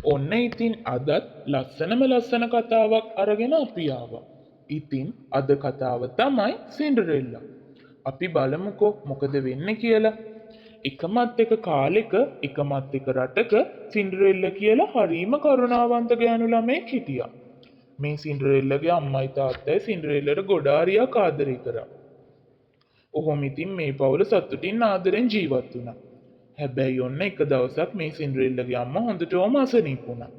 ඔන්න ඉතින් අදත් ලස්සනම ලස්සන කතාවක් අරගෙන අපි ආවා. ඉතින් අද කතාව තමයි සින්ඩරෙල්ලා. අපි බලමුකෝ මොකද වෙන්නේ කියලා. එකමත් එක කාලෙක එකමත් එක රටක සින්ඩරෙල්ලා කියලා හරීම කරුණාවන්ත ගෑනු ළමයෙක් හිටියා. මේ සින්ඩරෙල්ලාගේ අම්මයි තාත්තයි සින්ඩරෙල්ලාට ගොඩාරියක් ආදරය කරා. ඔහොම ඉතින් මේ පවුල සතුටින් ආදරෙන් ජීවත් වුණා. හැබැයි ඔන්න එක දවසක් මේ සින්ඩරෙල්ලාගේ අම්මා හොඳටම අසනීප වුණා.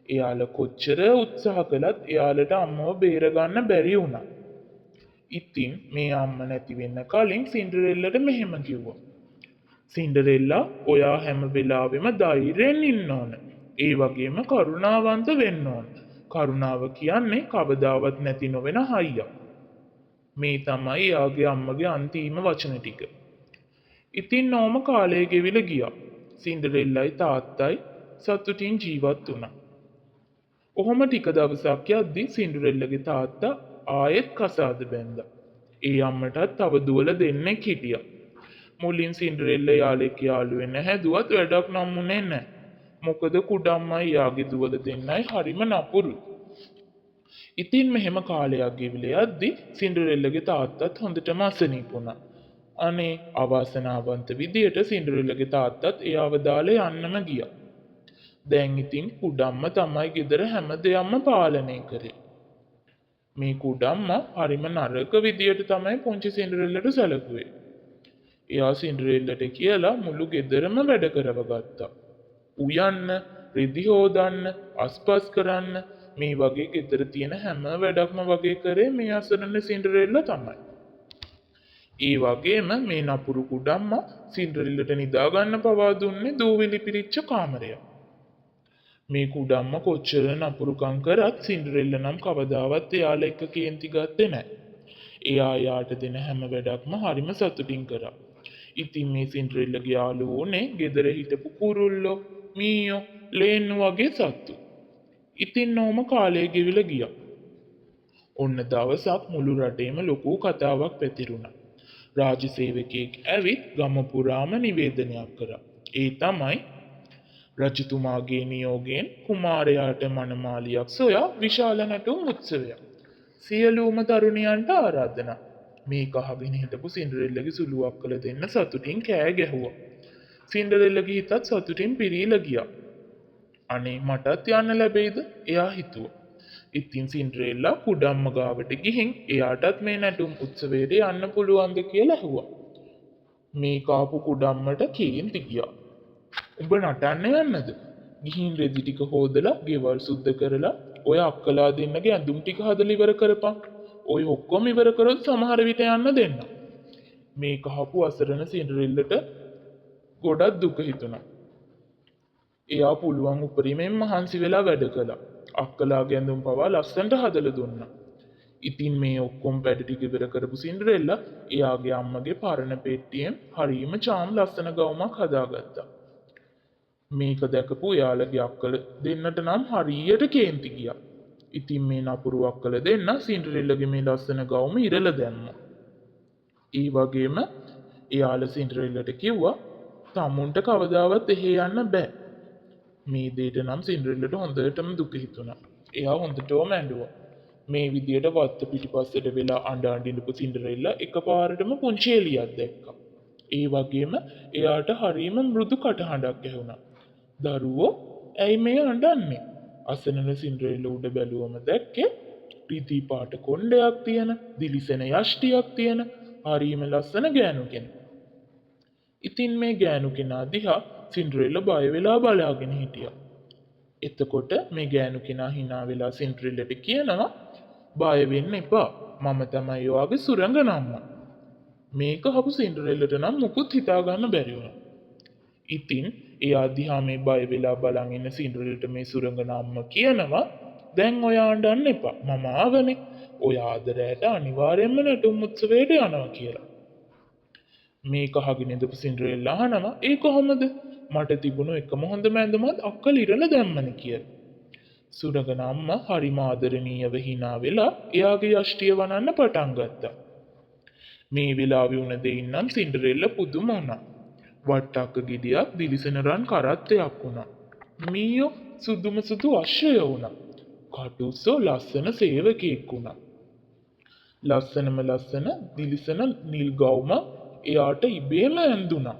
එයාලා කොච්චර උත්සාහ කළත් එයාලට අම්මව බේරගන්න බැරි වුණා. ඉතින් මේ අම්ම නැති වෙන්න කලින් සින්ඩරෙල්ලාට මෙහෙම කිව්වා. සින්ඩරෙල්ලා ඔයා හැම වෙලාවෙම ධෛර්යයෙන් ඉන්න ඕන. ඒ වගේම කරුණාවන්ත වෙන්න ඕන. කරුණාව කියන්නේ කවදාවත් නැති නොවන හයියක්. මේ තමයි එයාගේ අම්මගේ අන්තිම වචන ටික. ඉතින් ඕම කාලය ගෙවිල ගියා. සින්ඩරෙල්ලයි තාත්තයි සතුටින් ජීවත් වුණා. ඔහොම ටික දවසක් යද්දී සින්ඩරෙල්ලගේ තාත්තා ආයෙත් කසාද බැන්දා. ඒ අම්මටත් තව දුවල දෙන්නෙක් හිටියා. මුලින් සින්ඩරෙල්ලා යාළුවෙක් යාළු වෙන්න හැදුවත් වැඩක් නම්ුනේ නැහැ. මොකද කුඩම්මයි යාගේ දුවල දෙන්නයි හරිම නපුරුයි. ඉතින් මෙහෙම කාලයක් ගෙවිල යද්දී සින්ඩරෙල්ලාගේ තාත්තත් හොඳටම අසනීප වුණා. අනේ අවාසනාවන්ත විදියට සින්ඩරෙල්ලාගේ තාත්තත් එයාව දාලා යන්නම ගියා. දැන් ඉතින් කුඩම්ම තමයි ගෙදර හැම දෙයක්ම පාලනය කරේ. මේ කුඩම්ම හරිම නරක විදියට තමයි පුංචි සින්ඩරෙල්ලාට සැලකුවේ. එයා සින්ඩරෙල්ලාට කියලා මුළු ගෙදරම වැඩ කරව ගත්තා. උයන්න, රෙදි හොදන්න, අස්පස් කරන්න මේ වගේ ගෙදර තියෙන හැම වැඩක්ම වගේ කරේ මේ අසරණ සින්ඩරෙල්ලා තමයි. ඒ වගේම මේ නපුරු කුඩම්මා සින්ඩරෙල්ලාට නිදා ගන්න පවා දුන්නේ දූවිලි පිරිච්ච කාමරයක්. මේ කුඩම්මා කොච්චර නපුරුකම් කරත් සින්ඩරෙල්ලා නම් කවදාවත් එයාලා එක්ක කේන්ති ගත්තේ නැහැ. එයා යාට දෙන හැම වැඩක්ම හරිම සතුටින් කරා. ඉතින් මේ සින්ඩරෙල්ලාගේ යාළුවෝනේ ගෙදර හිටපු කුරුල්ලෝ, මීයෝ, ලේන්නු වගේ සත්තු. ඉතින් නෝම කාලය ගෙවිල ගියා. ඔන්න දවසක් මුළු රටේම ලොකු කතාවක් පැතිරුණා. රාජ්‍ය සේවකයෙක් ඇවිත් ගම පුරාම නිවේදනයක් කරා. ඒ තමයි රජතුමාගේ නියෝගයෙන් කුමාරයාට මනමාලියක් සොයා විශාල නැටුම් උත්සවයක්. සියලුම තරුණියන්ට ආරාධනා. මේක අහගෙන හිටපු සින්ඩරෙල්ලාගේ සුළු අක්කල දෙන්න සතුටින් කෑ ගැහුවා. සින්ඩරෙල්ලාගේ හිතත් සතුටින් පිරීලා ගියා. අනේ මටත් යන්න ලැබෙයිද? එයා හිතුවා. ඉතින් සින්ඩරෙල්ලා කුඩම්ම ගාවට ගිහින් එයාටත් මේ නැටුම් උත්සවයට යන්න පුළුවන්ද කියලා ඇහුවා. මේ කාපු කුඩම්මට කේන්ති ගියා. උඹ නටන්න යන්නද? ගිහින් රෙදි ටික හොදලා ගෙවල් සුද්ධ කරලා ඔය අක්කලා දෙන්නගේ ඇඳුම් ටික හදලා ඉවර කරපන්. ඔය ඔක්කොම ඉවර කරොත් සමහර විට යන්න දෙන්න. මේ කහපු අසරණ සින්ඩරෙල්ලාට ගොඩක් දුක හිතුණා. එයා පුළුවන් උපරිමයෙන් මහන්සි වෙලා වැඩ කළා. අක්කලාගේ ඇඳුම් පවා ලස්සනට හදලා දුන්නා. ඉතින් මේ ඔක්කොම වැඩ ටික ඉවර කරපු සින්ඩරෙල්ලා එයාගේ අම්මගේ පරණ පෙට්ටියෙන් හරිම චාම් ලස්සන ගවුමක් හදාගත්තා. මේක දැකපු එයාලගේ අක්කල දෙන්නට නම් හරියට කේන්ති ගියා. ඉතින් මේ නපුරු අක්කල දෙන්න සින්ඩරෙල්ලාගේ මේ ලස්සන ගවුම ඉරලා දැම්මා. ඒ වගේම එයාලා සින්ඩරෙල්ලාට කිව්වා තමුන්ට කවදාවත් එහෙ යන්න බෑ. මේ දෙයට නම් සින්ඩරෙල්ලාට හොඳටම දුක හිතුණා. එයා හොඳටම ඇඬුවා. මේ විදියට වත්ත පිටිපස්සට වෙලා අඬ අඬිනපු සින්ඩරෙල්ලා එකපාරටම පුංචි එළියක් දැක්කා. ඒ වගේම එයාට හරිම මෘදු කටහඬක් ඇහුණා. දරුවෝ ඇයි මේ අඬන්නේ? අසනන සින්ඩරෙල්ලා උඩ බැලුවම දැක්කේ රිදී පාට කොණ්ඩයක් තියෙන, දිලිසෙන යෂ්ටියක් තියෙන හරිම ලස්සන ගෑනු කෙනෙක්. ඉතින් මේ ගෑනු කෙනා දිහා සින්ඩරෙල්ලා බය වෙලා බලාගෙන හිටියා. එතකොට මේ ගෑනු කෙනා hina වෙලා සින්ඩරෙල්ලාට කියනවා බය වෙන්න එපා. මම තමයි ඔයාගේ සුරංගනම්මා. මේක අහපු සින්ඩරෙල්ලාට නම් මුකුත් හිතා ගන්න බැරි වුණා. ඉතින් එයා දිහා මේ බය වෙලා බලන් ඉන්න සින්ඩරෙල්ලාට මේ සුරංගනම්මා කියනවා දැන් ඔයා අඬන්න එපා. මම ආවනේ. ඔය ආදරයට අනිවාර්යයෙන්ම නැටුම් උත්සවයට යනවා කියලා. මේක අහගෙන ඉඳපු සින්ඩරෙල්ලා අහනවා ඒ කොහොමද? මට තිබුණු එකම හොඳම ඇඳුමත් අක්කල ඉරලා දැම්මනේ කියලා. සුරංගනම්මා හරිම ආදරණීයව hina වෙලා එයාගේ යෂ්ටිය වනන්න පටන් ගත්තා. මේ වෙලාවේ වුණ දෙයින් නම් සින්ඩරෙල්ලා පුදුම වුණා. වට්ටක්ක ගෙඩියක් දිලිසෙන රන් කරත්තයක් වුණා. මීයෝ සුදුම සුදු අශ්වය වුණා. කටුස්සෝ ලස්සන සේවකයෙක් වුණා. ලස්සනම ලස්සන දිලිසෙන නිල් ගවුම එයාට ඉබේම ඇඳුණා.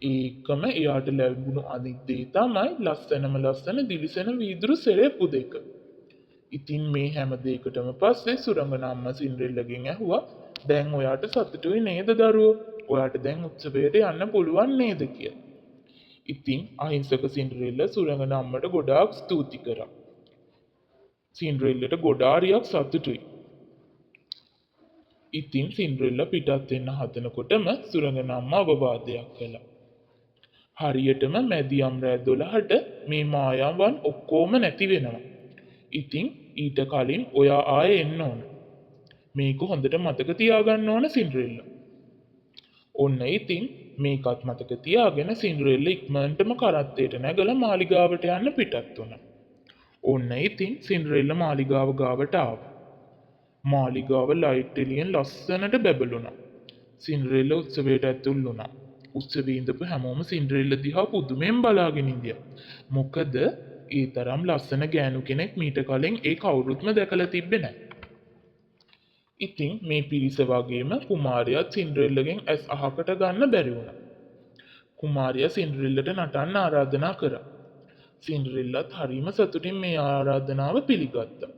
ඒකම එයාට ලැබුණු අනිත් දේ තමයි ලස්සනම ලස්සන දිලිසෙන වීදුරු සෙරෙප්පු දෙක. ඉතින් මේ හැම දෙයකටම පස්සේ සුරංගනා අම්මා සින්ඩරෙල්ලාගෙන් ඇහුවා, දැන් ඔයාට සතුටුයි නේද දරුවෝ? ඔයාට දැන් උත්සවයට යන්න පුළුවන් නේද කියලා. ඉතින් අහිංසක සින්ඩරෙල්ලා සුරංගනා අම්මට ගොඩාක් ස්තුති කරා. සින්ඩරෙල්ලාට ගොඩාරියක් සතුටුයි. ඉතින් සින්ඩරෙල්ලා පිටත් වෙන්න හදනකොටම සුරංගනා අම්මා අවවාදයක් කළා. හරියටම මැදියම් රෑ 12ට මේ මායාවන් ඔක්කොම නැති වෙනවා. ඉතින් ඊට කලින් ඔයා ආයේ එන්න ඕන. මේක හොඳට මතක තියාගන්න ඕන සින්ඩරෙල්ලා. ඔන්න ඉතින් මේකත් මතක තියාගෙන සින්ඩරෙල්ලා ඉක්මනටම කරත්තයට නැගලා මාලිගාවට යන්න පිටත් වුණා. ඔන්න ඉතින් සින්ඩරෙල්ලා මාලිගාව ගාවට ආවා. මාලිගාව ලයිට් එළියෙන් ලස්සනට බැබළුණා. සින්ඩරෙල්ලා උත්සවයට ඇතුල් වුණා. උත්සවයේ ඉඳපු හැමෝම සින්ඩරෙල්ලා දිහා පුදුමෙන් බලාගෙන ඉඳියා. මොකද ඒ තරම් ලස්සන ගෑනු කෙනෙක් මීට කලින් ඒ කවුරුත්ම දැකලා තිබ්බේ නැහැ. ඉතින් මේ පිරිස වගේම කුමාරයාත් සින්ඩරෙල්ලාගෙන් ඇස් අහකට ගන්න බැරි වුණා. කුමාරයා සින්ඩරෙල්ලාට නටන්න ආරාධනා කරා. සින්ඩරෙල්ලාත් හරිම සතුටින් මේ ආරාධනාව පිළිගත්තා.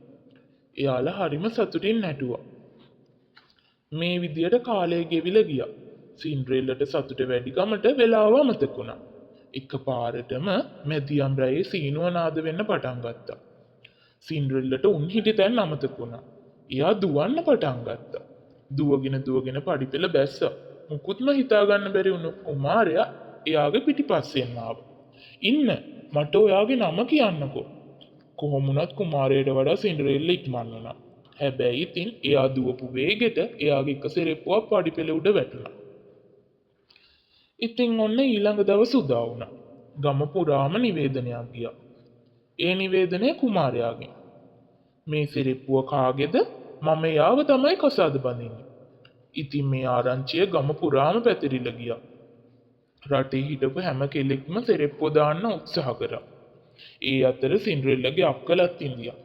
එයාලා හරිම සතුටින් නැටුවා. මේ විදියට කාලය ගෙවිලා ගියා. සින්ඩරෙල්ලාට සතුට වැඩි ගමට වෙලාව අමතක වුණා. එකපාරටම මැදියම් රැයේ සීනුව නාද වෙන්න පටන් ගත්තා. සින්ඩරෙල්ලාට උන් හිටි තැන් අමතක වුණා. එයා දුවන්න පටන් ගත්තා. දුවගෙන පඩිපෙළ බැස්සා. මුකුත්ම හිතා ගන්න බැරි වුණු කුමාරයා එයාගේ පිටිපස්සෙන් ආවා. ඉන්න මට ඔයාගේ නම කියන්නකෝ. කොහොම වුණත් කුමාරයාට වඩා සින්ඩරෙල්ලා ඉක්මන් වුණා. හැබැයි ඉතින් එයා දුවපු වේගෙට එයාගේ එක සෙරෙප්පුවක් පඩිපෙළ උඩ වැටුණා. ඉතින් ඔන්න ඊළඟ දවස උදා වුණා. ගම පුරාම නිවේදනයක් ගියා. ඒ නිවේදනය කුමාරයාගෙන්. මේ සිරිප්පුව කාගේද? මම යාව තමයි කසාද බඳින්නේ. ඉතින් මේ ආරංචිය ගම පුරාම පැතිරිලා ගියා. රටේ හිටපු හැම කෙනෙක්ම සිරිප්පුව දාන්න උත්සාහ කරා. ඒ අතර සින්ඩරෙල්ලාගේ අක්කලත් ඉන්දියා.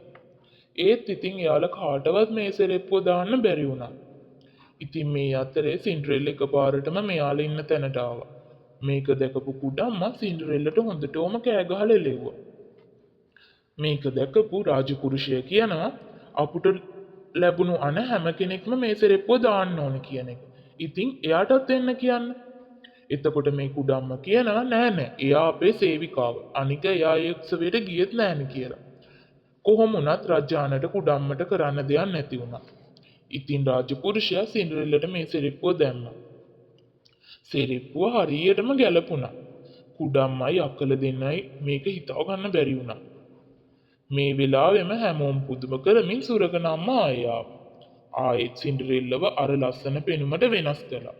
ඒත් ඉතින් එයාලා කාටවත් මේ සිරිප්පුව දාන්න බැරි වුණා. ඉතින් මේ අතරේ සින්ඩරෙල්ලා එකපාරටම මෙයාලා ඉන්න තැනට ආවා. මේක දැකපු කුඩම්මා සින්ඩරෙල්ලාට හොඳටම කෑ ගහලා එළෙව්වා. මේක දැකපු රාජපුරුෂයා කියනවා අපුට ලැබුණු අන හැම කෙනෙක්ම මේ සෙරෙප්පුව දාන්න ඕන කියන එක. ඉතින් එයාටත් එන්න කියන්න. එතකොට මේ කුඩම්මා කියනවා නෑ එයා අපේ සේවිකාව. අනික එයා ඒ උත්සවයට ගියෙත් නෑනේ කියලා. කොහොම වුණත් රජානට කුඩම්මට කරන්න දෙයක් නැති වුණා. ඉතින් රාජපුරුෂයා සින්ඩරෙල්ලාට මේ සෙරෙප්පුව දැම්මා. සෙරෙප්පුව හරියටම ගැලපුණා. කුඩම්මයි අක්කල දෙන්නයි මේක හිතාව ගන්න බැරි වුණා. මේ වෙලාවෙම හැමෝම පුදුම කරමින් සුරංගනා අම්මා ආයා. ආයෙත් සින්ඩරෙල්ලාව අර ලස්සන පෙනුමට වෙනස් කළා.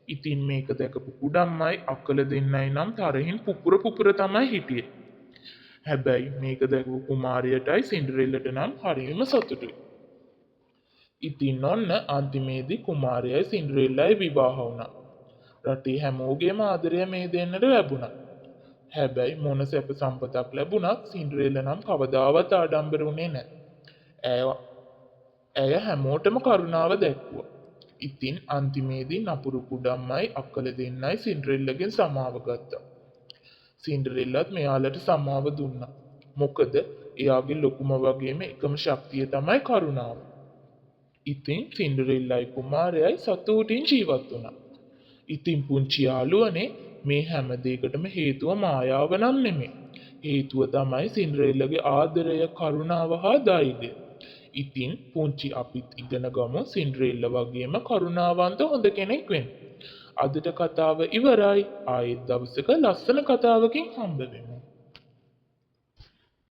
ඉතින් මේක දැකපු කුඩම්මයි අක්කල දෙන්නයි නම් තරහින් පුපුර තමයි හිටියේ. හැබැයි මේක දැකපු කුමාරයාටයි සින්ඩරෙල්ලාට නම් හරියම සතුටුයි. ඉතින් ඔන්න අන්තිමේදී කුමාරයයි සින්ඩරෙල්ලායි විවාහ වුණා. රටේ හැමෝගේම ආදරය මේ දෙන්නට ලැබුණා. හැබැයි මොන සැප සම්පතක් ලැබුණත් සින්ඩරෙල්ලා නම් කවදාවත් ආඩම්බර වුණේ නැහැ. ඇය හැමෝටම කරුණාව දැක්වුවා. ඉතින් අන්තිමේදී නපුරු කුඩම්මයි අක්කල දෙන්නයි සින්ඩරෙල්ලාගෙන් සමාව ගත්තා. සින්ඩරෙල්ලාත් මෙයාලට සමාව දුන්නා. මොකද එයාගේ ලොකුම වගේම එකම ශක්තිය තමයි කරුණාව. ඉතින් සින්ඩරෙල්ලායි කුමාරයයි සතුටින් ජීවත් වුණා. ඉතින් පුංචි යාළුවනේ මේ හැම දෙයකටම හේතුව මායාව නම් නෙමෙයි. හේතුව තමයි සින්ඩරෙල්ලාගේ ආදරය, කරුණාව හා ධෛර්යය. ඉතින් පුංචි අපිත් ඉගෙන ගමු සින්ඩරෙල්ලා වගේම කරුණාවන්ත හොඳ කෙනෙක් වෙන්න. අදට කතාව ඉවරයි. ආයෙත් දවසක ලස්සන කතාවකින් හම්බ වෙමු.